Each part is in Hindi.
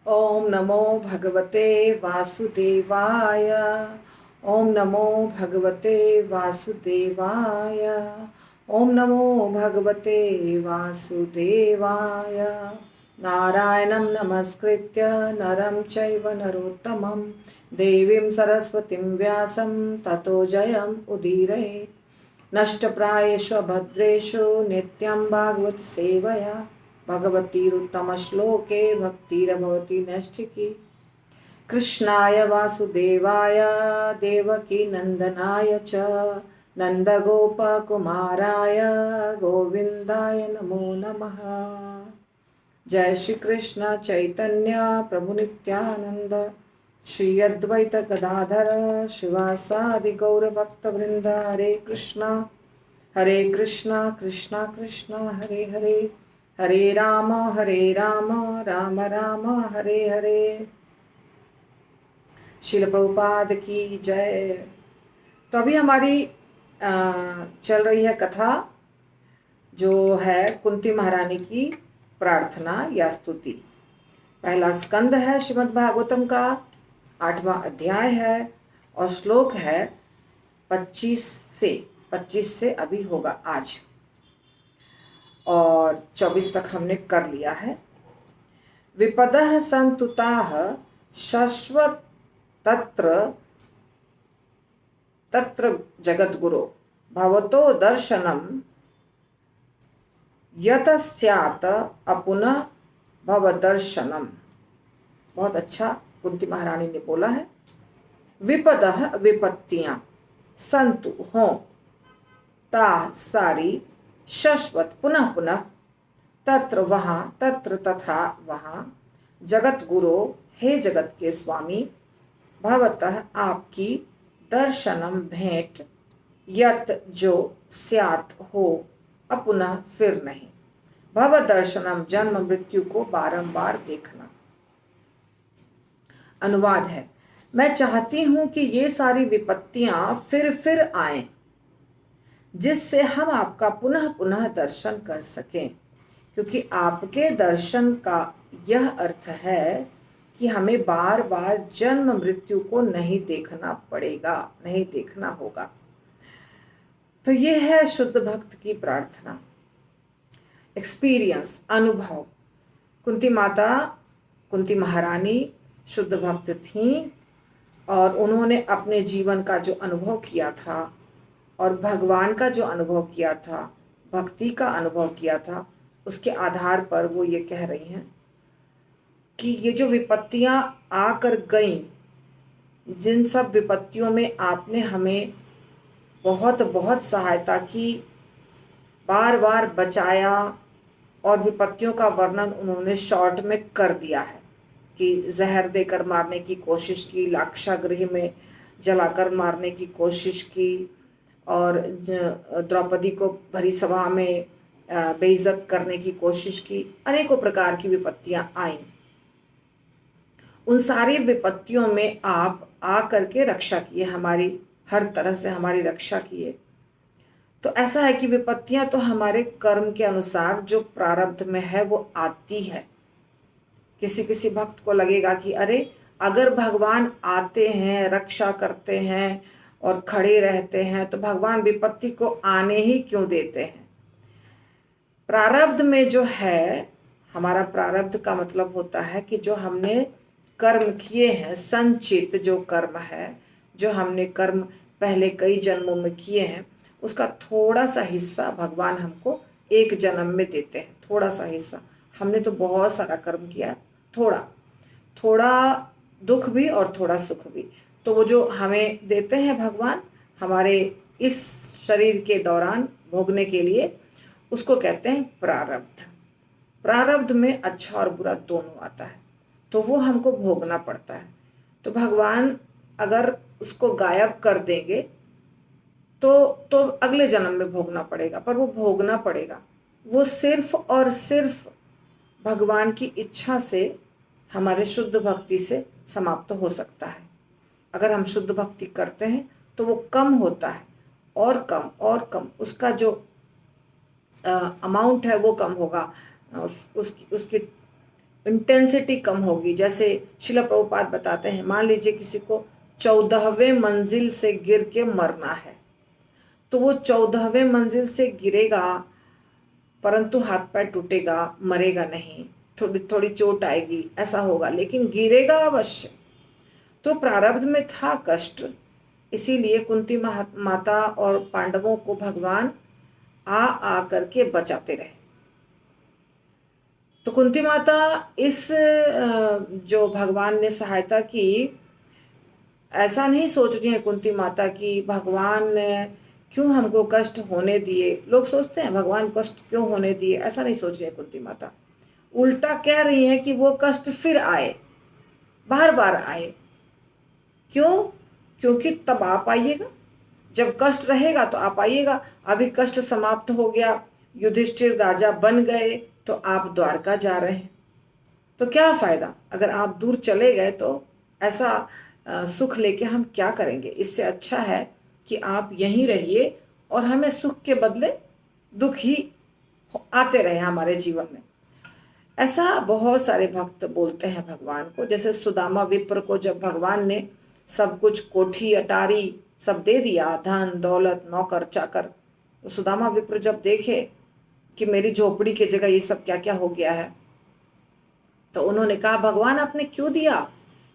ओम नमो भगवते वासुदेवाय। ओम नमो भगवते वासुदेवाय। ओम नमो भगवते वासुदेवाय। नारायणं नमस्कृत्य नरं चैव नरोत्तमं देवीं सरस्वतीं व्यासं ततो जयम् उदीरयेत्। नष्टप्रायेषु भद्रेषु नित्यं भागवत सेवया भगवतीरुत्तमश्लोके भक्तिरभवति नैष्ठिकी। कृष्णाय वासुदेवाय देवकी नंदनाय च नंदगोपकुमाराय गोविंदाय नमो नमः। जय श्री कृष्ण चैतन्य प्रभु नित्यानंद श्री अद्वैत गदाधर शिवासादि गौर भक्त वृंद। हरे कृष्णा कृष्णा कृष्णा हरे हरे, हरे राम राम राम हरे हरे। श्रील प्रभुपाद की जय। तो अभी हमारी चल रही है कथा, जो है कुंती महारानी की प्रार्थना या स्तुति। पहला स्कंद है श्रीमद् भागवतम का, 8वां अध्याय है और श्लोक है 25 से अभी होगा आज, और 24 तक हमने कर लिया है। विपदः संतुताः शश्वत तत्र तत्र जगद्गुरो भवतो दर्शनम यत स्यात् अपुनः भव दर्शनम। बहुत अच्छा कुंती महारानी ने बोला है। विपदः विपत्तियां, संतु हो, ता सारी, शश्वत पुनः पुनः, तत्र वहाँ, तत्र तथा वहाँ, जगत गुरो हे जगत के स्वामी, भवतः आपकी, दर्शनम भेंट, यत जो, स्यात् हो, अपुनः फिर नहीं, भव दर्शनम जन्म मृत्यु को बारंबार देखना। अनुवाद है, मैं चाहती हूं कि ये सारी विपत्तियां फिर आएं, जिससे हम आपका पुनः पुनः दर्शन कर सकें, क्योंकि आपके दर्शन का यह अर्थ है कि हमें बार बार जन्म मृत्यु को नहीं देखना पड़ेगा, नहीं देखना होगा। तो ये है शुद्ध भक्त की प्रार्थना, एक्सपीरियंस, अनुभव। कुंती माता, कुंती महारानी शुद्ध भक्त थीं और उन्होंने अपने जीवन का जो अनुभव किया था और भगवान का जो अनुभव किया था, भक्ति का अनुभव किया था, उसके आधार पर वो ये कह रही हैं कि ये जो विपत्तियां आकर गईं, जिन सब विपत्तियों में आपने हमें बहुत बहुत सहायता की, बार बार बचाया, और विपत्तियों का वर्णन उन्होंने शॉर्ट में कर दिया है कि जहर देकर मारने की कोशिश की, लाक्षागृह में जलाकर मारने की कोशिश की, और द्रौपदी को भरी सभा में बेइज्जत करने की कोशिश की। अनेकों प्रकार की विपत्तियां आईं। उन सारी विपत्तियों में आप आ करके रक्षा किए, हमारी हर तरह से हमारी रक्षा किए। तो ऐसा है कि विपत्तियां तो हमारे कर्म के अनुसार जो प्रारब्ध में है वो आती है। किसी किसी भक्त को लगेगा कि अरे, अगर भगवान आते हैं, रक्षा करते हैं और खड़े रहते हैं, तो भगवान विपत्ति को आने ही क्यों देते हैं। प्रारब्ध में जो है, हमारा प्रारब्ध का मतलब होता है कि जो हमने कर्म किए हैं, संचित जो कर्म है, जो हमने कर्म पहले कई जन्मों में किए हैं, उसका थोड़ा सा हिस्सा भगवान हमको एक जन्म में देते हैं। थोड़ा सा हिस्सा, हमने तो बहुत सारा कर्म किया, थोड़ा थोड़ा दुख भी और थोड़ा सुख भी, तो वो जो हमें देते हैं भगवान हमारे इस शरीर के दौरान भोगने के लिए, उसको कहते हैं प्रारब्ध। प्रारब्ध में अच्छा और बुरा दोनों आता है, तो वो हमको भोगना पड़ता है। तो भगवान अगर उसको गायब कर देंगे तो अगले जन्म में भोगना पड़ेगा, पर वो भोगना पड़ेगा। वो सिर्फ और सिर्फ भगवान की इच्छा से, हमारे शुद्ध भक्ति से समाप्त हो सकता है। अगर हम शुद्ध भक्ति करते हैं तो वो कम होता है, और कम और कम, उसका जो अमाउंट है वो कम होगा, उसकी इंटेंसिटी कम होगी। जैसे शिला प्रभुपाद बताते हैं, मान लीजिए किसी को 14वें मंजिल से गिर के मरना है, तो वो 14वें मंजिल से गिरेगा, परंतु हाथ पैर टूटेगा, मरेगा नहीं, थोड़ी थोड़ी चोट आएगी, ऐसा होगा, लेकिन गिरेगा अवश्य। तो प्रारब्ध में था कष्ट, इसीलिए कुंती माता और पांडवों को भगवान आ करके बचाते रहे। तो कुंती माता इस जो भगवान ने सहायता की, ऐसा नहीं सोच रही है कुंती माता की भगवान क्यों हमको कष्ट होने दिए। लोग सोचते हैं भगवान कष्ट क्यों होने दिए, ऐसा नहीं सोच रही है कुंती माता। उल्टा कह रही है कि वो कष्ट फिर आए, बार बार आए। क्यों? क्योंकि तब आप आइएगा, जब कष्ट रहेगा तो आप आइएगा। अभी कष्ट समाप्त हो गया, युधिष्ठिर राजा बन गए, तो आप द्वारका जा रहे हैं, तो क्या फायदा? अगर आप दूर चले गए तो ऐसा सुख लेके हम क्या करेंगे? इससे अच्छा है कि आप यहीं रहिए और हमें सुख के बदले दुख ही आते रहे हमारे जीवन में। ऐसा बहुत सारे भक्त बोलते हैं भगवान को। जैसे सुदामा विप्र को जब भगवान ने सब कुछ, कोठी अटारी सब दे दिया, धन दौलत नौकर चाकर, तो सुदामा विप्र जब देखे कि मेरी झोपड़ी की जगह ये सब क्या क्या हो गया है, तो उन्होंने कहा भगवान आपने क्यों दिया?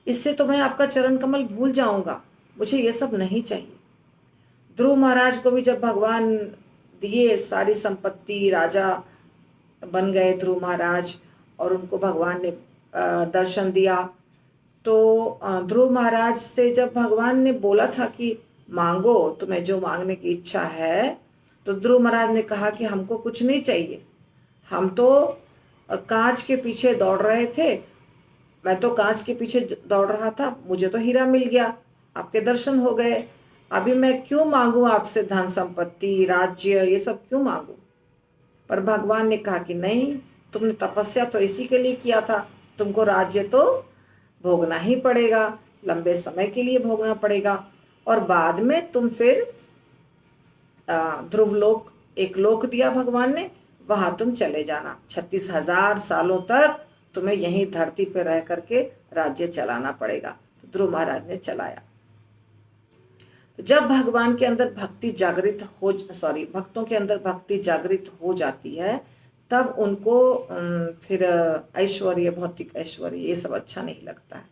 इससे तो मैं आपका चरण कमल भूल जाऊंगा, मुझे ये सब नहीं चाहिए। ध्रुव महाराज को भी जब भगवान दिए सारी संपत्ति, राजा बन गए ध्रुव महाराज, और उनको भगवान ने दर्शन दिया, तो ध्रुव महाराज से जब भगवान ने बोला था कि मांगो, तुम्हें जो मांगने की इच्छा है, तो ध्रुव महाराज ने कहा कि हमको कुछ नहीं चाहिए, हम तो कांच के पीछे दौड़ रहे थे, मैं तो कांच के पीछे दौड़ रहा था, मुझे तो हीरा मिल गया, आपके दर्शन हो गए, अभी मैं क्यों मांगू आपसे धन संपत्ति राज्य, ये सब क्यों मांगू? पर भगवान ने कहा कि नहीं, तुमने तपस्या तो इसी के लिए किया था, तुमको राज्य तो भोगना ही पड़ेगा, लंबे समय के लिए भोगना पड़ेगा, और बाद में तुम फिर ध्रुवलोक, एक लोक दिया भगवान ने, वहां तुम चले जाना, 36,000 सालों तक तुम्हें यहीं धरती पर रह करके राज्य चलाना पड़ेगा। तो ध्रुव महाराज ने चलाया। तो जब भगवान के अंदर भक्ति जागृत हो, भक्तों के अंदर भक्ति जागृत हो जाती है, तब उनको फिर ऐश्वर्य, भौतिक ऐश्वर्य, ये सब अच्छा नहीं लगता है।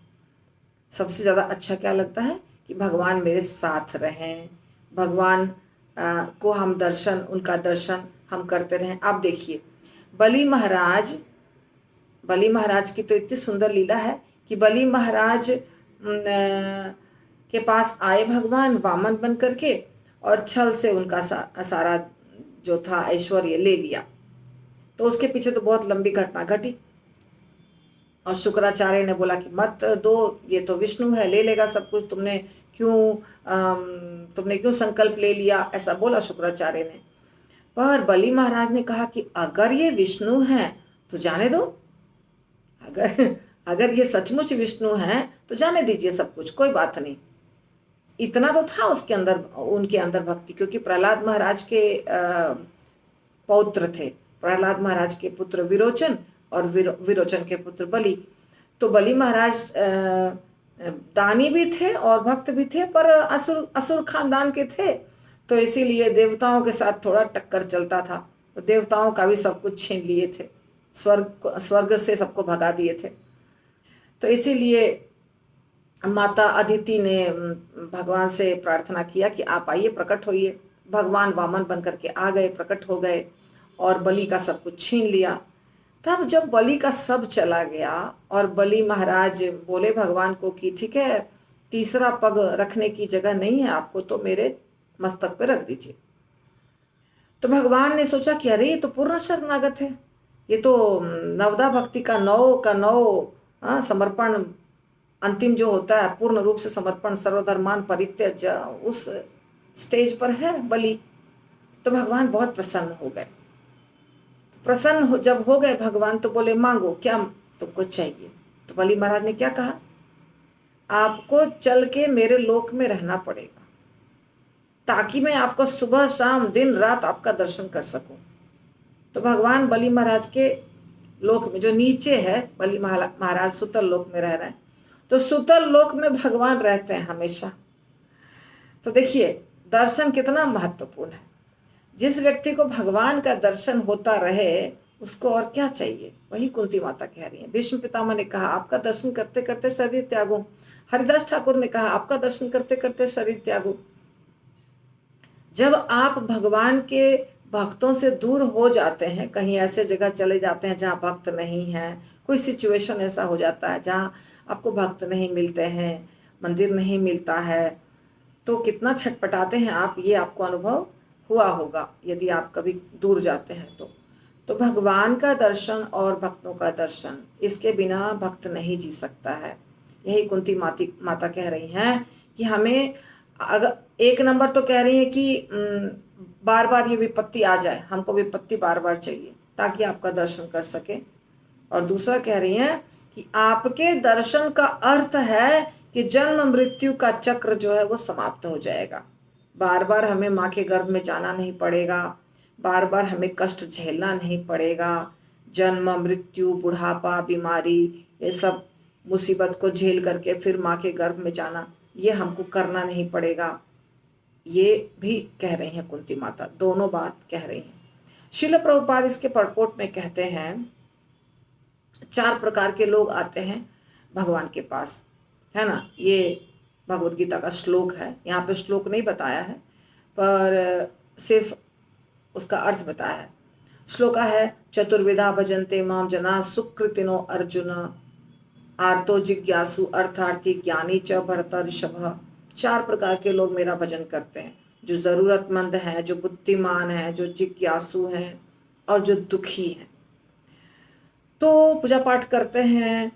सबसे ज्यादा अच्छा क्या लगता है कि भगवान मेरे साथ रहें, भगवान को हम दर्शन, उनका दर्शन हम करते रहें। आप देखिए बलि महाराज की तो इतनी सुंदर लीला है कि बलि महाराज के पास आए भगवान वामन बन करके, और छल से उनका सारा जो था ऐश्वर्य ले लिया। तो उसके पीछे तो बहुत लंबी घटना घटी, और शुक्राचार्य ने बोला कि मत दो, ये तो विष्णु है, ले लेगा सब कुछ, तुमने क्यों संकल्प ले लिया, ऐसा बोला शुक्राचार्य ने। पर बलि महाराज ने कहा कि अगर ये विष्णु है तो जाने दो, अगर ये सचमुच विष्णु है तो जाने दीजिए सब कुछ, कोई बात नहीं। इतना तो था उसके अंदर, उनके अंदर भक्ति, क्योंकि प्रहलाद महाराज के पौत्र थे, प्रहलाद महाराज के पुत्र विरोचन और विरोचन के पुत्र बलि। तो बलि महाराज दानी भी थे और भक्त भी थे, पर असुर खानदान के थे, तो इसीलिए देवताओं के साथ थोड़ा टक्कर चलता था, तो देवताओं का भी सब कुछ छीन लिए थे, स्वर्ग से सबको भगा दिए थे। तो इसीलिए माता अदिति ने भगवान से प्रार्थना किया कि आप आइए, प्रकट होइए। भगवान वामन बन करके आ गए, प्रकट हो गए, और बलि का सब कुछ छीन लिया। तब जब बलि का सब चला गया और बलि महाराज बोले भगवान को कि ठीक है, तीसरा पग रखने की जगह नहीं है आपको, तो मेरे मस्तक पे रख दीजिए। तो भगवान ने सोचा कि अरे ये तो पूर्ण शरणागत है, ये तो नवदा भक्ति का नौ समर्पण, अंतिम जो होता है पूर्ण रूप से समर्पण, सर्वधर्मान परित्यज्य, उस स्टेज पर है बलि। तो भगवान बहुत प्रसन्न हो गए। जब हो गए भगवान, तो बोले मांगो, क्या तुमको चाहिए? तो बलि महाराज ने क्या कहा, आपको चल के मेरे लोक में रहना पड़ेगा, ताकि मैं आपको सुबह शाम दिन रात आपका दर्शन कर सकूं। तो भगवान बलि महाराज के लोक में, जो नीचे है, बलि महाराज सुतल लोक में रह रहे हैं, तो सुतल लोक में भगवान रहते हैं हमेशा। तो देखिए दर्शन कितना महत्वपूर्ण है। जिस व्यक्ति को भगवान का दर्शन होता रहे उसको और क्या चाहिए। वही कुंती माता कह रही है। भीष्म पितामह ने कहा आपका दर्शन करते करते शरीर त्यागो। हरिदास ठाकुर ने कहा आपका दर्शन करते करते शरीर त्यागो। जब आप भगवान के भक्तों से दूर हो जाते हैं, कहीं ऐसे जगह चले जाते हैं जहाँ भक्त नहीं है, कोई सिचुएशन ऐसा हो जाता है जहाँ आपको भक्त नहीं मिलते हैं, मंदिर नहीं मिलता है, तो कितना छटपटाते हैं आप, ये आपको अनुभव हुआ होगा यदि आप कभी दूर जाते हैं तो भगवान का दर्शन और भक्तों का दर्शन, इसके बिना भक्त नहीं जी सकता है। यही कुंती माता कह रही हैं कि हमें, अगर एक नंबर तो कह रही है कि बार बार ये विपत्ति आ जाए, हमको विपत्ति बार बार चाहिए ताकि आपका दर्शन कर सके। और दूसरा कह रही हैं कि आपके दर्शन का अर्थ है कि जन्म मृत्यु का चक्र जो है वो समाप्त हो जाएगा। बार बार हमें माँ के गर्भ में जाना नहीं पड़ेगा, बार बार हमें कष्ट झेलना नहीं पड़ेगा। जन्म मृत्यु बुढ़ापा बीमारी ये सब मुसीबत को झेल करके फिर माँ के गर्भ में जाना, ये हमको करना नहीं पड़ेगा। ये भी कह रही हैं कुंती माता, दोनों बात कह रही हैं। श्रील प्रभुपाद इसके परपोट में कहते हैं 4 प्रकार के लोग आते हैं भगवान के पास, है ना। ये भगवद गीता का श्लोक है, यहाँ पे श्लोक नहीं बताया है पर सिर्फ उसका अर्थ बताया है। श्लोका है चतुर्विधा भजन्ते माम जना सुकृतिनो अर्जुन आर्तो जिज्ञासु अर्थार्थी ज्ञानी च भरतर्षभ। 4 प्रकार के लोग मेरा भजन करते हैं, जो जरूरतमंद हैं, जो बुद्धिमान हैं, जो जिज्ञासु हैं और जो दुखी हैं। तो पूजा पाठ करते हैं,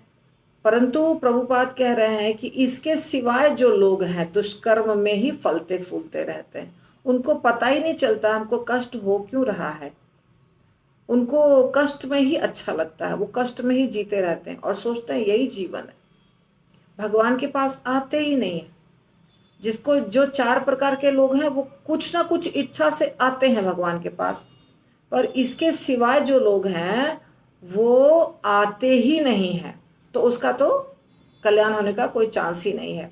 परंतु प्रभुपाद कह रहे हैं कि इसके सिवाय जो लोग हैं दुष्कर्म में ही फलते फूलते रहते हैं। उनको पता ही नहीं चलता हमको कष्ट हो क्यों रहा है, उनको कष्ट में ही अच्छा लगता है, वो कष्ट में ही जीते रहते हैं और सोचते हैं यही जीवन है, भगवान के पास आते ही नहीं है। जिसको जो 4 प्रकार के लोग हैं वो कुछ ना कुछ इच्छा से आते हैं भगवान के पास, पर इसके सिवाय जो लोग हैं वो आते ही नहीं हैं, तो उसका तो कल्याण होने का कोई चांस ही नहीं है।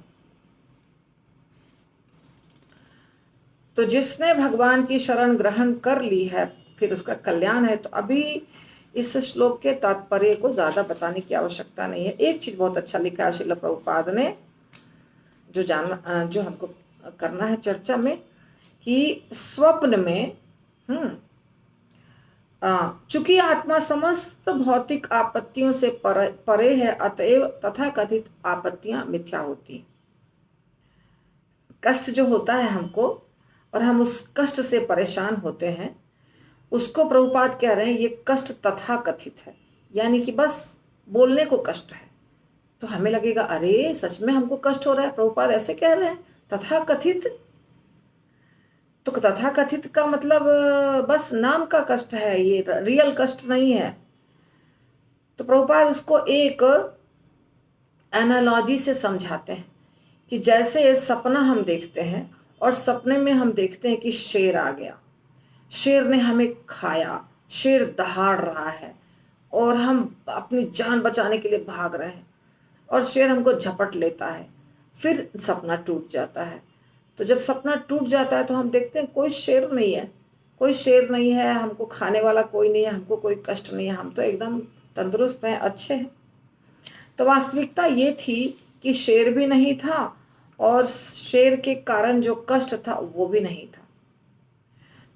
तो जिसने भगवान की शरण ग्रहण कर ली है फिर उसका कल्याण है। तो अभी इस श्लोक के तात्पर्य को ज्यादा बताने की आवश्यकता नहीं है। एक चीज बहुत अच्छा लिखा है श्रील प्रभुपाद ने, जो हमको करना है चर्चा में, कि स्वप्न में चूंकि आत्मा समस्त भौतिक आपत्तियों से परे है, अतएव तथा कथित आपत्तियां मिथ्या होती। कष्ट जो होता है हमको और हम उस कष्ट से परेशान होते हैं, उसको प्रभुपाद कह रहे हैं ये कष्ट तथा कथित है, यानी कि बस बोलने को कष्ट है। तो हमें लगेगा अरे सच में हमको कष्ट हो रहा है, प्रभुपाद ऐसे कह रहे हैं तथा कथित। तो तथा कथित का मतलब बस नाम का कष्ट है, ये रियल कष्ट नहीं है। तो प्रभुपाद उसको एक एनालॉजी से समझाते हैं कि जैसे सपना हम देखते हैं और सपने में हम देखते हैं कि शेर आ गया, शेर ने हमें खाया, शेर दहाड़ रहा है और हम अपनी जान बचाने के लिए भाग रहे हैं और शेर हमको झपट लेता है, फिर सपना टूट जाता है। तो जब सपना टूट जाता है तो हम देखते हैं कोई शेर नहीं है, कोई शेर नहीं है, हमको खाने वाला कोई नहीं है, हमको कोई कष्ट नहीं है, हम तो एकदम तंदुरुस्त हैं, अच्छे हैं। तो वास्तविकता ये थी कि शेर भी नहीं था और शेर के कारण जो कष्ट था वो भी नहीं था।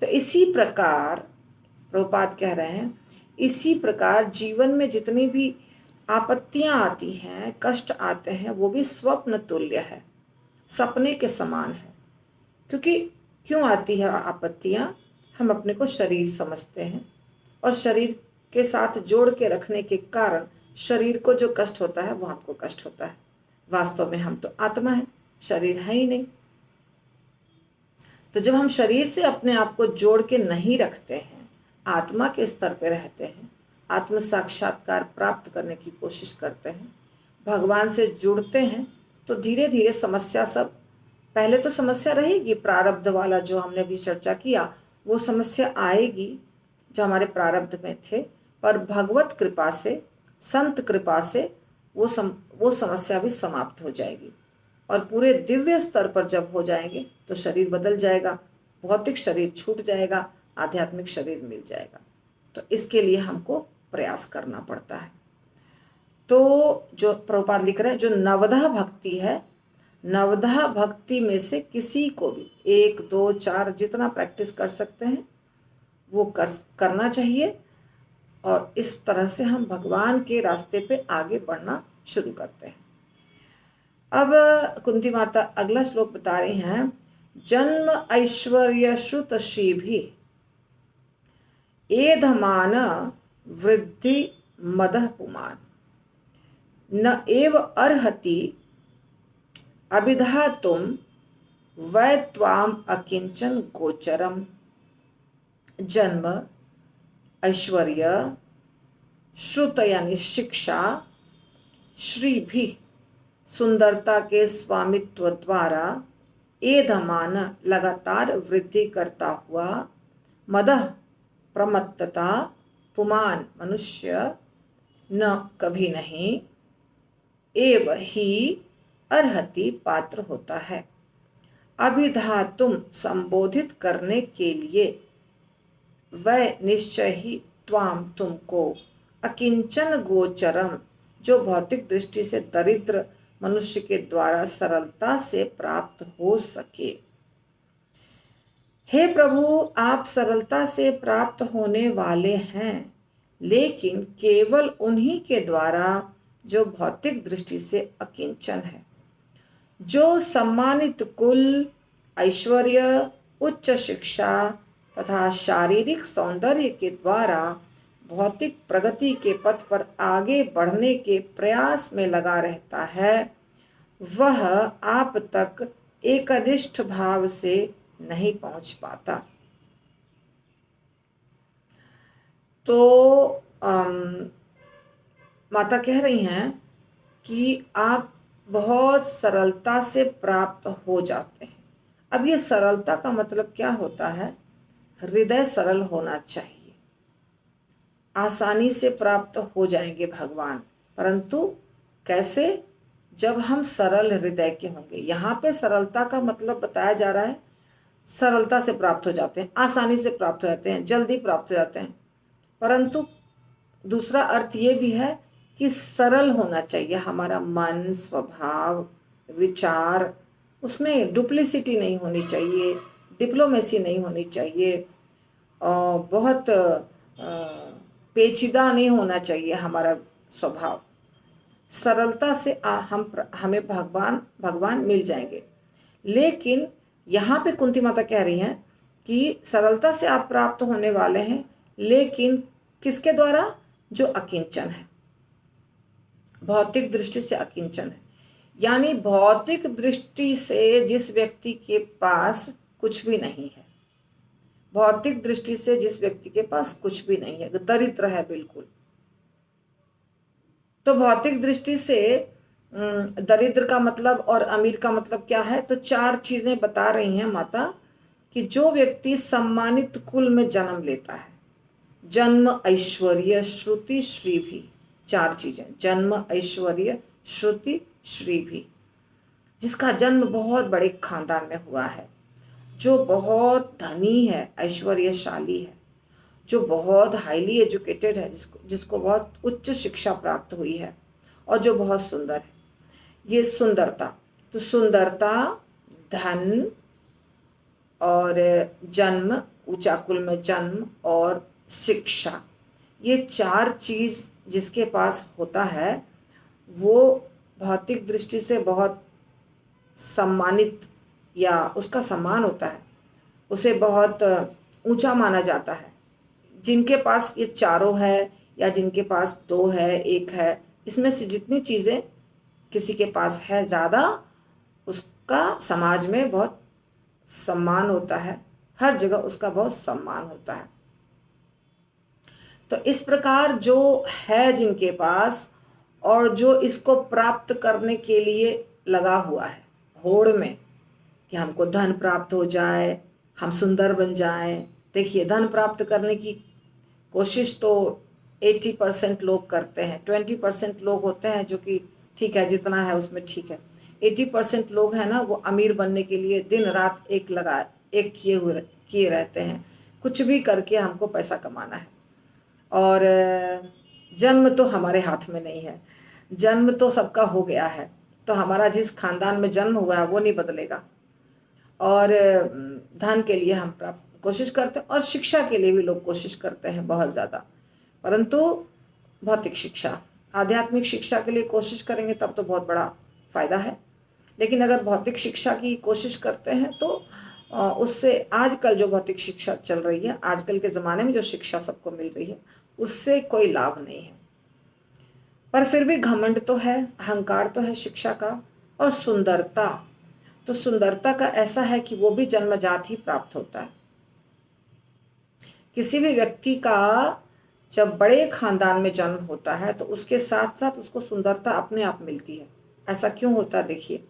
तो इसी प्रकार प्रभुपाद कह रहे हैं, इसी प्रकार जीवन में जितनी भी आपत्तियां आती हैं, कष्ट आते हैं, वो भी स्वप्न तुल्य है, सपने के समान है। क्योंकि क्यों आती है आपत्तियां, हम अपने को शरीर समझते हैं और शरीर के साथ जोड़ के रखने के कारण शरीर को जो कष्ट होता है वो हमको कष्ट होता है। वास्तव में हम तो आत्मा है, शरीर है ही नहीं। तो जब हम शरीर से अपने आप को जोड़ के नहीं रखते हैं, आत्मा के स्तर पे रहते हैं, आत्म साक्षात्कार प्राप्त करने की कोशिश करते हैं, भगवान से जुड़ते हैं, तो धीरे धीरे समस्या सब, पहले तो समस्या रहेगी प्रारब्ध वाला जो हमने भी चर्चा किया, वो समस्या आएगी जो हमारे प्रारब्ध में थे, पर भगवत कृपा से, संत कृपा से वो समस्या भी समाप्त हो जाएगी और पूरे दिव्य स्तर पर जब हो जाएंगे तो शरीर बदल जाएगा, भौतिक शरीर छूट जाएगा, आध्यात्मिक शरीर मिल जाएगा। तो इसके लिए हमको प्रयास करना पड़ता है। तो जो प्रभुपाद लिख रहे हैं, जो नवधा भक्ति है, नवधा भक्ति में से किसी को भी 1, 2, 4 जितना प्रैक्टिस कर सकते हैं वो करना चाहिए और इस तरह से हम भगवान के रास्ते पे आगे बढ़ना शुरू करते हैं। अब कुंती माता अगला श्लोक बता रही हैं, जन्म ऐश्वर्य श्रुत श्रीभि एधमान वृद्धि मदः पुमान न एव अर्हति अभिधातुम वै त्वाम अकिंचन गोचरम। जन्म, ऐश्वर्य, श्रुत यानी शिक्षा, श्री भी सुंदरता के स्वामित्व द्वारा, एधमान लगातार वृद्धि करता हुआ, मदह प्रमत्तता, पुमान मनुष्य, न कभी नहीं, एव ही अर्हति पात्र होता है, अभिधातुम संबोधित करने के लिए, वह निश्चय ही त्वाम तुमको, अकिंचन गोचरम जो भौतिक दृष्टि से दरिद्र मनुष्य के द्वारा सरलता से प्राप्त हो सके। हे प्रभु, आप सरलता से प्राप्त होने वाले हैं, लेकिन केवल उन्हीं के द्वारा जो भौतिक दृष्टि से अकिंचन है, जो सम्मानित कुल, ऐश्वर्य, उच्च शिक्षा तथा शारीरिक सौंदर्य के द्वारा भौतिक प्रगति के पथ पर आगे बढ़ने के प्रयास में लगा रहता है, वह आप तक एकनिष्ठ भाव से नहीं पहुंच पाता। तो माता कह रही हैं कि आप बहुत सरलता से प्राप्त हो जाते हैं। अब ये सरलता का मतलब क्या होता है? हृदय सरल होना चाहिए। आसानी से प्राप्त हो जाएंगे भगवान, परंतु कैसे? जब हम सरल हृदय के होंगे। यहाँ पे सरलता का मतलब बताया जा रहा है, सरलता से प्राप्त हो जाते हैं, आसानी से प्राप्त हो जाते हैं, जल्दी प्राप्त हो जाते हैं, परंतु दूसरा अर्थ ये भी है कि सरल होना चाहिए हमारा मन, स्वभाव, विचार, उसमें डुप्लिसिटी नहीं होनी चाहिए, डिप्लोमेसी नहीं होनी चाहिए, और बहुत पेचीदा नहीं होना चाहिए हमारा स्वभाव। सरलता से हमें भगवान मिल जाएंगे। लेकिन यहाँ पे कुंती माता कह रही हैं कि सरलता से आप प्राप्त होने वाले हैं, लेकिन किसके द्वारा? जो अकिंचन है, भौतिक दृष्टि से अकिंचन है। यानी भौतिक दृष्टि से जिस व्यक्ति के पास कुछ भी नहीं है, भौतिक दृष्टि से जिस व्यक्ति के पास कुछ भी नहीं है, दरिद्र है बिल्कुल। तो भौतिक दृष्टि से दरिद्र का मतलब और अमीर का मतलब क्या है? तो 4 चीजें बता रही हैं माता कि जो व्यक्ति सम्मानित कुल में जन्म लेता है, जन्म, ऐश्वर्य, श्रुति, श्री भी, 4 चीजें, जन्म, ऐश्वर्य, श्रुति, श्री भी, जिसका जन्म बहुत बड़े खानदान में हुआ है, जो बहुत धनी है, ऐश्वर्यशाली है, जो बहुत हाईली एजुकेटेड है, जिसको बहुत उच्च शिक्षा प्राप्त हुई है, और जो बहुत सुंदर है। ये सुंदरता, तो सुंदरता, धन और जन्म, ऊंचा कुल में जन्म, और शिक्षा, ये 4 चीज जिसके पास होता है वो भौतिक दृष्टि से बहुत सम्मानित, या उसका सम्मान होता है, उसे बहुत ऊंचा माना जाता है। जिनके पास ये चारों है, या जिनके पास 2 है, 1 है, इसमें से जितनी चीज़ें किसी के पास है ज़्यादा, उसका समाज में बहुत सम्मान होता है, हर जगह उसका बहुत सम्मान होता है। तो इस प्रकार जो है जिनके पास, और जो इसको प्राप्त करने के लिए लगा हुआ है होड़ में कि हमको धन प्राप्त हो जाए, हम सुंदर बन जाएं। देखिए, धन प्राप्त करने की कोशिश तो 80% लोग करते हैं। 20% लोग होते हैं जो कि ठीक है, जितना है उसमें ठीक है। 80% लोग हैं ना, वो अमीर बनने के लिए दिन रात एक किए रहते हैं, कुछ भी करके हमको पैसा कमाना है। और जन्म तो हमारे हाथ में नहीं है, जन्म तो सबका हो गया है, तो हमारा जिस खानदान में जन्म हुआ है वो नहीं बदलेगा। और धन के लिए हम प्राप्त कोशिश करते हैं, और शिक्षा के लिए भी लोग कोशिश करते हैं बहुत ज़्यादा, परंतु भौतिक शिक्षा, आध्यात्मिक शिक्षा के लिए कोशिश करेंगे तब तो बहुत बड़ा फायदा है। लेकिन अगर भौतिक शिक्षा की कोशिश करते हैं तो उससे आजकल जो भौतिक शिक्षा चल रही है, आजकल के ज़माने में जो शिक्षा सबको मिल रही है, उससे कोई लाभ नहीं है। पर फिर भी घमंड तो है, अहंकार तो है शिक्षा का। और सुंदरता, तो सुंदरता का ऐसा है कि वो भी जन्मजात ही प्राप्त होता है। किसी भी व्यक्ति का जब बड़े खानदान में जन्म होता है तो उसके साथ साथ उसको सुंदरता अपने आप मिलती है। ऐसा क्यों होता है? देखिए,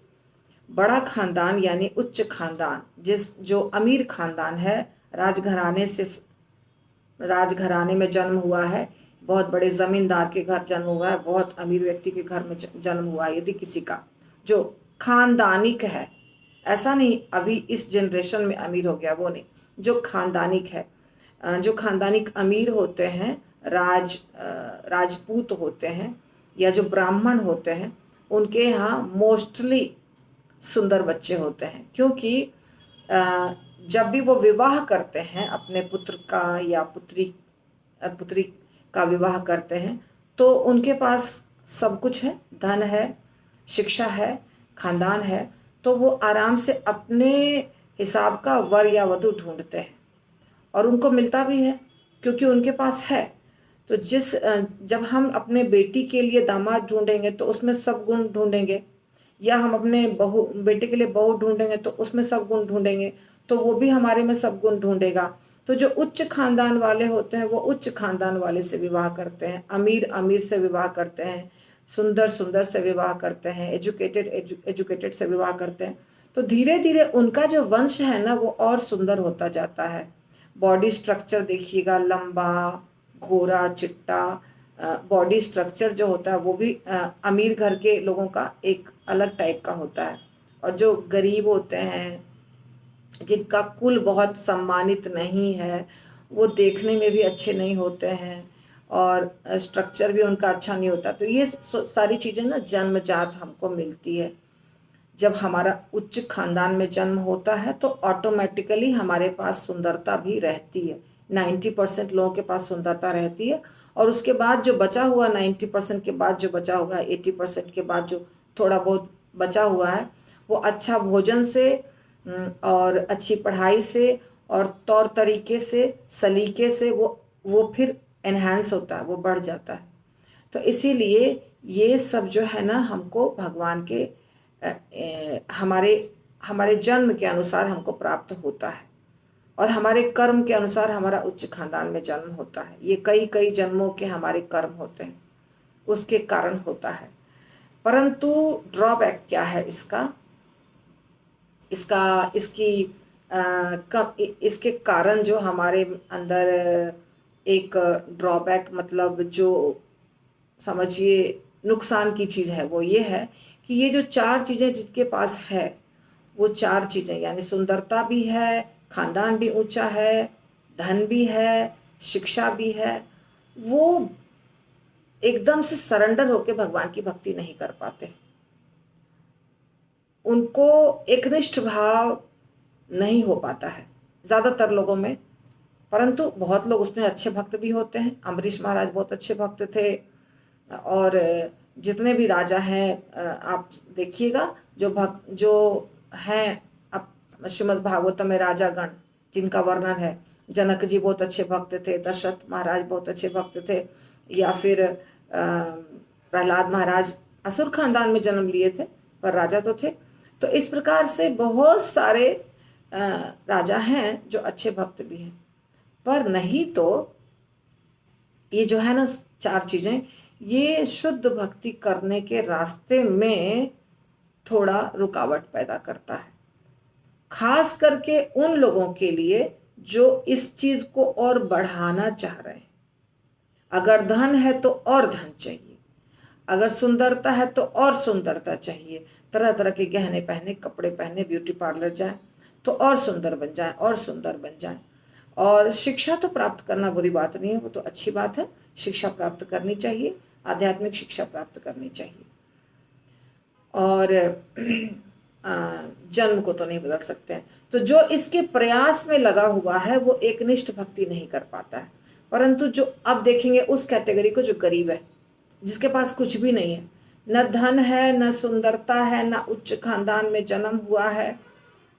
बड़ा खानदान यानी उच्च खानदान, जो अमीर खानदान है, राजघराने में जन्म हुआ है, बहुत बड़े जमींदार के घर जन्म हुआ है, बहुत अमीर व्यक्ति के घर में जन्म हुआ है, यदि किसी का जो खानदानिक है, ऐसा नहीं अभी इस जनरेशन में अमीर हो गया, वो नहीं, जो खानदानिक है, जो खानदानिक अमीर होते हैं, राजपूत होते हैं या जो ब्राह्मण होते हैं, उनके यहाँ मोस्टली सुंदर बच्चे होते हैं। क्योंकि जब भी वो विवाह करते हैं अपने पुत्र का या पुत्री का विवाह करते हैं, तो उनके पास सब कुछ है, धन है, शिक्षा है, खानदान है, तो वो आराम से अपने हिसाब का वर या वधू ढूंढते हैं, और उनको मिलता भी है क्योंकि उनके पास है। तो जब हम अपने बेटी के लिए दामाद ढूंढेंगे तो उसमें सब गुण ढूंढेंगे, या हम अपने बेटे के लिए बहू ढूंढेंगे तो उसमें सब गुण ढूंढेंगे, तो वो भी हमारे में सब गुण ढूंढेगा। तो जो उच्च खानदान वाले होते हैं वो उच्च खानदान वाले से विवाह करते हैं, अमीर अमीर से विवाह करते हैं, सुंदर सुंदर से विवाह करते हैं, एजुकेटेड से विवाह करते हैं। तो धीरे धीरे उनका जो वंश है ना, वो और सुंदर होता जाता है। बॉडी स्ट्रक्चर देखिएगा, लंबा, गोरा, चिट्टा, बॉडी स्ट्रक्चर जो होता है वो भी अमीर घर के लोगों का एक अलग टाइप का होता है। और जो गरीब होते हैं, जिनका कुल बहुत सम्मानित नहीं है, वो देखने में भी अच्छे नहीं होते हैं, और स्ट्रक्चर भी उनका अच्छा नहीं होता। तो ये सारी चीज़ें ना जन्मजात हमको मिलती है। जब हमारा उच्च खानदान में जन्म होता है तो ऑटोमेटिकली हमारे पास सुंदरता भी रहती है। 90% लोगों के पास सुंदरता रहती है, और उसके बाद जो बचा हुआ 90% के बाद जो बचा हुआ है, 80% के बाद जो थोड़ा बहुत बचा हुआ है, वो अच्छा भोजन से और अच्छी पढ़ाई से और तौर तरीके से, सलीके से वो फिर एनहांस होता है, वो बढ़ जाता है। तो इसीलिए ये सब जो है ना, हमको भगवान के हमारे जन्म के अनुसार हमको प्राप्त होता है, और हमारे कर्म के अनुसार हमारा उच्च खानदान में जन्म होता है। ये कई कई जन्मों के हमारे कर्म होते हैं, उसके कारण होता है। परंतु ड्रॉबैक क्या है इसके कारण जो हमारे अंदर एक ड्रॉबैक, मतलब जो समझिए नुकसान की चीज़ है, वो ये है कि ये जो 4 चीज़ें जिनके पास है, वो 4 चीज़ें यानी सुंदरता भी है, खानदान भी ऊंचा है, धन भी है, शिक्षा भी है, वो एकदम से सरेंडर होकर भगवान की भक्ति नहीं कर पाते। उनको एकनिष्ठ भाव नहीं हो पाता है ज़्यादातर लोगों में, परंतु बहुत लोग उसमें अच्छे भक्त भी होते हैं। अम्बरीश महाराज बहुत अच्छे भक्त थे, और जितने भी राजा हैं आप देखिएगा, जो हैं अब श्रीमद् भागवतम में राजागण जिनका वर्णन है, जनक जी बहुत अच्छे भक्त थे, दशरथ महाराज बहुत अच्छे भक्त थे, या फिर प्रहलाद महाराज असुर खानदान में जन्म लिए थे पर राजा तो थे। तो इस प्रकार से बहुत सारे राजा हैं जो अच्छे भक्त भी हैं, पर नहीं तो ये जो है ना 4 चीज़ें, ये शुद्ध भक्ति करने के रास्ते में थोड़ा रुकावट पैदा करता है, खास करके उन लोगों के लिए जो इस चीज़ को और बढ़ाना चाह रहे हैं। अगर धन है तो और धन चाहिए, अगर सुंदरता है तो और सुंदरता चाहिए। तरह तरह के गहने पहने, कपड़े पहने, ब्यूटी पार्लर जाए तो और सुंदर बन जाए, और सुंदर बन जाए। और शिक्षा तो प्राप्त करना बुरी बात नहीं है, वो तो अच्छी बात है, शिक्षा प्राप्त करनी चाहिए, आध्यात्मिक शिक्षा प्राप्त करनी चाहिए। और जन्म को तो नहीं बदल सकते हैं। तो जो इसके प्रयास में लगा हुआ है वो एकनिष्ठ भक्ति नहीं कर पाता है। परंतु जो अब देखेंगे उस कैटेगरी को जो गरीब है, जिसके पास कुछ भी नहीं है, न धन है, न सुंदरता है, न उच्च खानदान में जन्म हुआ है,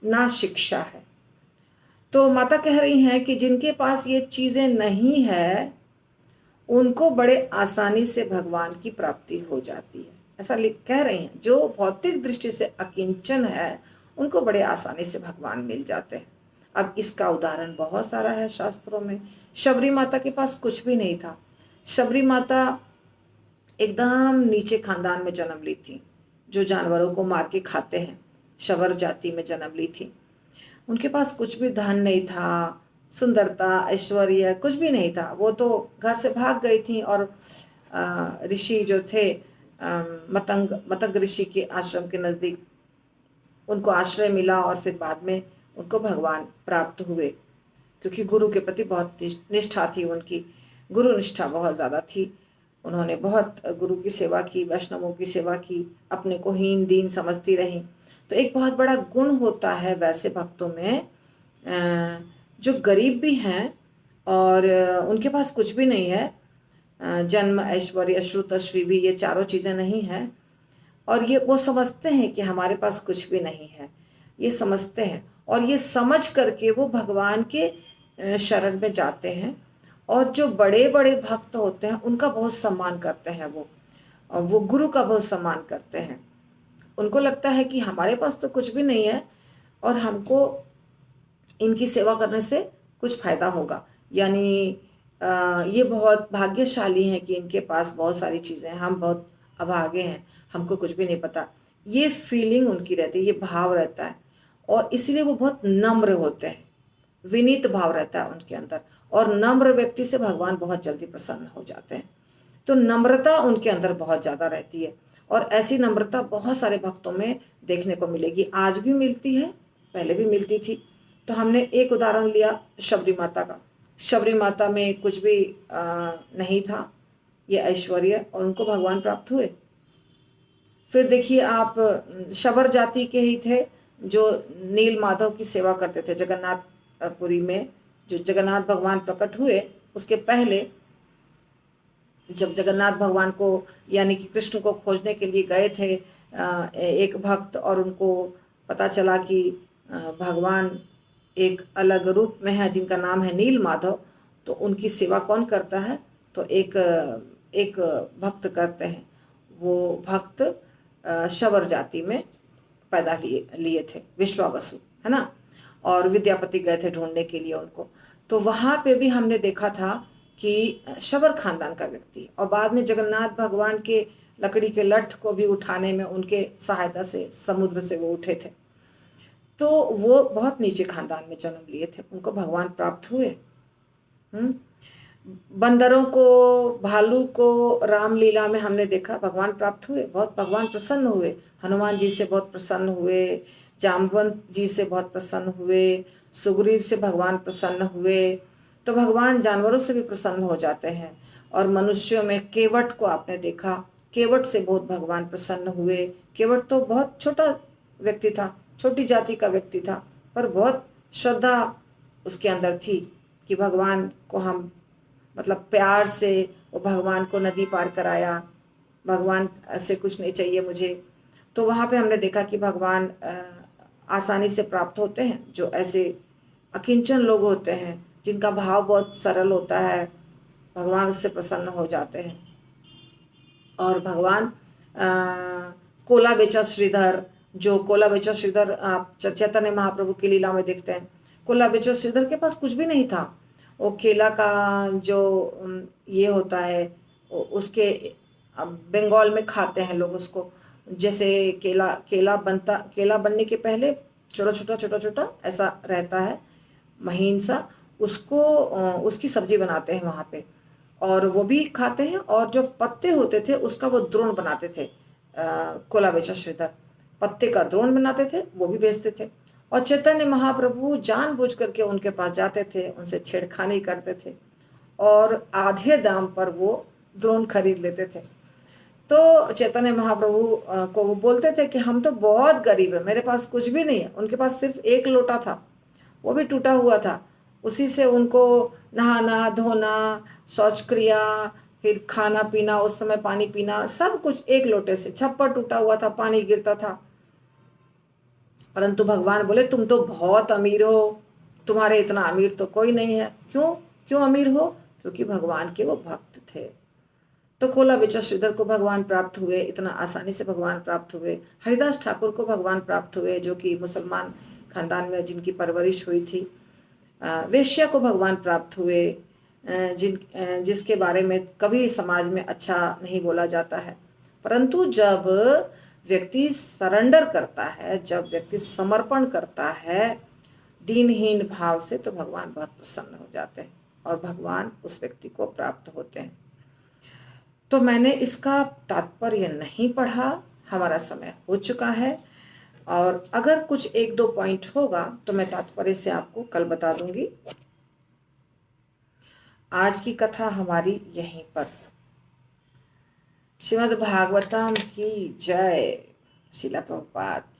ना शिक्षा है। तो माता कह रही हैं कि जिनके पास ये चीजें नहीं है उनको बड़े आसानी से भगवान की प्राप्ति हो जाती है, ऐसा कह रही हैं। जो भौतिक दृष्टि से अकिंचन है उनको बड़े आसानी से भगवान मिल जाते हैं। अब इसका उदाहरण बहुत सारा है शास्त्रों में। शबरी माता के पास कुछ भी नहीं था। शबरी माता एकदम नीचे खानदान में जन्म ली थी, जो जानवरों को मार के खाते हैं, शबर जाति में जन्म ली थी। उनके पास कुछ भी धन नहीं था, सुंदरता, ऐश्वर्य कुछ भी नहीं था। वो तो घर से भाग गई थी और ऋषि जो थे मतंग ऋषि के आश्रम के नज़दीक उनको आश्रय मिला और फिर बाद में उनको भगवान प्राप्त हुए, क्योंकि गुरु के प्रति बहुत निष्ठा थी उनकी, गुरु निष्ठा बहुत ज़्यादा थी। उन्होंने बहुत गुरु की सेवा की, वैष्णवों की सेवा की, अपने को हीन दीन समझती रहीं। तो एक बहुत बड़ा गुण होता है वैसे भक्तों में, जो गरीब भी हैं और उनके पास कुछ भी नहीं है, जन्म, ऐश्वर्य, श्रुत, श्री भी, ये चारों चीज़ें नहीं हैं, और ये वो समझते हैं कि हमारे पास कुछ भी नहीं है, ये समझते हैं, और ये समझ करके वो भगवान के शरण में जाते हैं। और जो बड़े बड़े भक्त होते हैं उनका बहुत सम्मान करते हैं, वो गुरु का बहुत सम्मान करते हैं। उनको लगता है कि हमारे पास तो कुछ भी नहीं है और हमको इनकी सेवा करने से कुछ फायदा होगा, यानी ये बहुत भाग्यशाली हैं कि इनके पास बहुत सारी चीज़ें हैं, हम बहुत अभागे हैं, हमको कुछ भी नहीं पता। ये फीलिंग उनकी रहती है, ये भाव रहता है, और इसलिए वो बहुत नम्र होते हैं, विनीत भाव रहता है उनके अंदर, और नम्र व्यक्ति से भगवान बहुत जल्दी प्रसन्न हो जाते हैं। तो नम्रता उनके अंदर बहुत ज़्यादा रहती है, और ऐसी नम्रता बहुत सारे भक्तों में देखने को मिलेगी, आज भी मिलती है, पहले भी मिलती थी। तो हमने एक उदाहरण लिया शबरी माता का। शबरी माता में कुछ भी नहीं था, ये ऐश्वर्य, और उनको भगवान प्राप्त हुए। फिर देखिए आप, शबर जाति के ही थे जो नील माधव की सेवा करते थे जगन्नाथपुरी में। जो जगन्नाथ भगवान प्रकट हुए उसके पहले, जब जगन्नाथ भगवान को यानी कि कृष्ण को खोजने के लिए गए थे एक भक्त, और उनको पता चला कि भगवान एक अलग रूप में है जिनका नाम है नील माधव, तो उनकी सेवा कौन करता है, तो एक भक्त करते हैं। वो भक्त शबर जाति में पैदा लिए थे, विश्वावसु, है ना, और विद्यापति गए थे ढूंढने के लिए उनको। तो वहाँ पे भी हमने देखा था कि शबर खानदान का व्यक्ति, और बाद में जगन्नाथ भगवान के लकड़ी के लठ को भी उठाने में उनके सहायता से समुद्र से वो उठे थे। तो वो बहुत नीचे खानदान में जन्म लिए थे, उनको भगवान प्राप्त हुए। बंदरों को, भालू को रामलीला में हमने देखा भगवान प्राप्त हुए, बहुत भगवान प्रसन्न हुए, हनुमान जी से बहुत प्रसन्न हुए, जाम्बवंत जी से बहुत प्रसन्न हुए, सुग्रीव से भगवान प्रसन्न हुए। तो भगवान जानवरों से भी प्रसन्न हो जाते हैं, और मनुष्यों में केवट को आपने देखा, केवट से बहुत भगवान प्रसन्न हुए। केवट तो बहुत छोटा व्यक्ति था, छोटी जाति का व्यक्ति था, पर बहुत श्रद्धा उसके अंदर थी कि भगवान को हम, मतलब प्यार से वो भगवान को नदी पार कराया, भगवान से कुछ नहीं चाहिए मुझे। तो वहाँ पे हमने देखा कि भगवान आसानी से प्राप्त होते हैं। जो ऐसे अकिंचन लोग होते हैं जिनका भाव बहुत सरल होता है, भगवान उससे प्रसन्न हो जाते हैं। और भगवान कोला बेचा श्रीधर, जो कोला बेचा श्रीधर आप चैतन्य महाप्रभु की लीला में देखते हैं। कोला बेचा श्रीधर के पास कुछ भी नहीं था, वो केला का जो ये होता है उसके बंगाल में खाते हैं लोग उसको, जैसे केला बनने के पहले छोटा छोटा ऐसा रहता है, महीन सा, उसको उसकी सब्जी बनाते हैं वहाँ पे, और वो भी खाते हैं, और जो पत्ते होते थे उसका वो द्रोण बनाते थे। कोलाबेचा श्रीधर पत्ते का द्रोण बनाते थे, वो भी बेचते थे। और चैतन्य महाप्रभु जानबूझ करके उनके पास जाते थे, उनसे छेड़खानी करते थे और आधे दाम पर वो द्रोण खरीद लेते थे। तो चैतन्य महाप्रभु को वो बोलते थे कि हम तो बहुत गरीब है, मेरे पास कुछ भी नहीं है। उनके पास सिर्फ एक लोटा था, वो भी टूटा हुआ था। उसी से उनको नहाना धोना, शौच क्रिया, फिर खाना पीना, उस समय पानी पीना, सब कुछ एक लोटे से। छप्पर टूटा हुआ था, पानी गिरता था। परंतु भगवान बोले तुम तो बहुत अमीर हो, तुम्हारे इतना अमीर तो कोई नहीं है। क्यों क्यों अमीर हो? क्योंकि भगवान के वो भक्त थे। तो कोला बेचा श्रीधर को भगवान प्राप्त हुए, इतना आसानी से भगवान प्राप्त हुए। हरिदास ठाकुर को भगवान प्राप्त हुए, जो कि मुसलमान खानदान में जिनकी परवरिश हुई थी। वेश्या को भगवान प्राप्त हुए, जिसके बारे में कभी समाज में अच्छा नहीं बोला जाता है। परंतु जब व्यक्ति सरेंडर करता है, जब व्यक्ति समर्पण करता है दीनहीन भाव से, तो भगवान बहुत प्रसन्न हो जाते हैं और भगवान उस व्यक्ति को प्राप्त होते हैं। तो मैंने इसका तात्पर्य नहीं पढ़ा, हमारा समय हो चुका है, और अगर कुछ एक दो पॉइंट होगा तो मैं तात्पर्य से आपको कल बता दूंगी। आज की कथा हमारी यहीं पर। श्रीमद् भागवतम की जय। श्रीला प्रभुपाद।